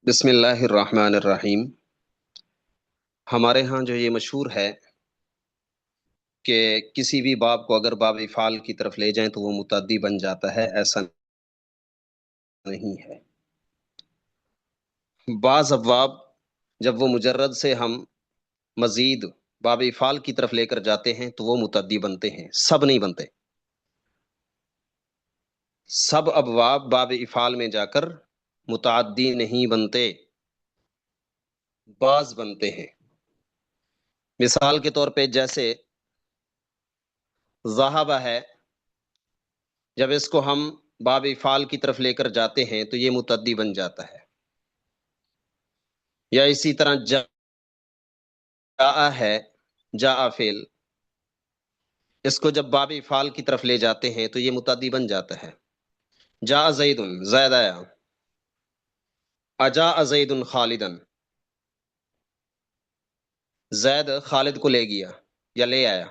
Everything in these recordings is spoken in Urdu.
بسم اللہ الرحمن الرحیم۔ ہمارے ہاں جو یہ مشہور ہے کہ کسی بھی باب کو اگر باب افعال کی طرف لے جائیں تو وہ متعدی بن جاتا ہے، ایسا نہیں ہے۔ بعض ابواب جب وہ مجرد سے ہم مزید باب افعال کی طرف لے کر جاتے ہیں تو وہ متعدی بنتے ہیں، سب نہیں بنتے۔ سب ابواب باب افعال میں جا کر متعدی نہیں بنتے، بعض بنتے ہیں۔ مثال کے طور پہ جیسے ذہب ہے، جب اس کو ہم باب افعال کی طرف لے کر جاتے ہیں تو یہ متعدی بن جاتا ہے۔ یا اسی طرح جاء ہے، جاء فعل، اس کو جب باب افعال کی طرف لے جاتے ہیں تو یہ متعدی بن جاتا ہے۔ جاء زید، زید آیا۔ اجاء زید خالدا، زید خالد کو لے گیا یا لے آیا۔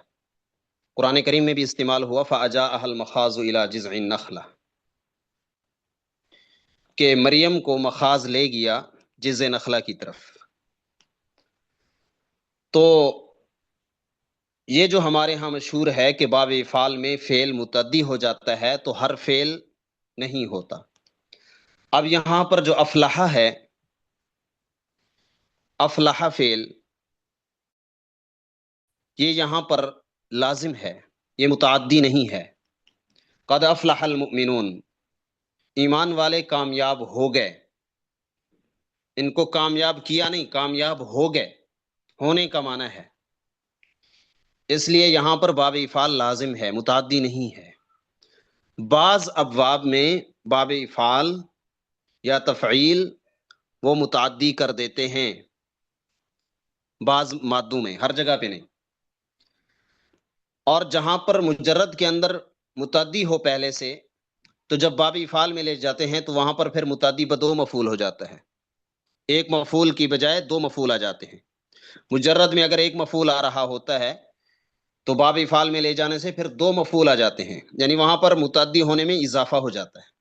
قرآن کریم میں بھی استعمال ہوا فَأَجَاءَهَا الْمَخَاضُ إِلَى جِذْعِ النَّخْلَةِ، کہ مریم کو مخاض لے گیا جذع نخلہ کی طرف۔ تو یہ جو ہمارے ہاں مشہور ہے کہ باب افعال میں فعل متعدی ہو جاتا ہے تو ہر فعل نہیں ہوتا۔ اب یہاں پر جو افلح ہے، افلح فعل، یہ یہاں پر لازم ہے، یہ متعدی نہیں ہے۔ قد افلح المؤمنون، ایمان والے کامیاب ہو گئے، ان کو کامیاب کیا نہیں، کامیاب ہو گئے، ہونے کا معنی ہے۔ اس لیے یہاں پر باب افعال لازم ہے، متعدی نہیں ہے۔ بعض ابواب میں باب افعال یا تفعیل وہ متعدی کر دیتے ہیں، بعض مادوں میں، ہر جگہ پہ نہیں۔ اور جہاں پر مجرد کے اندر متعدی ہو پہلے سے، تو جب باب افعال میں لے جاتے ہیں تو وہاں پر پھر متعدی بدو مفعول ہو جاتا ہے، ایک مفعول کی بجائے دو مفعول آ جاتے ہیں۔ مجرد میں اگر ایک مفعول آ رہا ہوتا ہے تو باب افعال میں لے جانے سے پھر دو مفعول آ جاتے ہیں، یعنی وہاں پر متعدی ہونے میں اضافہ ہو جاتا ہے۔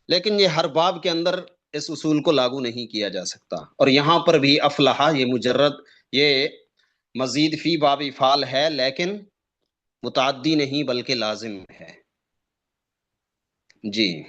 لیکن یہ ہر باب کے اندر اس اصول کو لاگو نہیں کیا جا سکتا، اور یہاں پر بھی افلح یہ مجرد، یہ مزید فی باب افعال ہے لیکن متعدی نہیں بلکہ لازم ہے۔ جی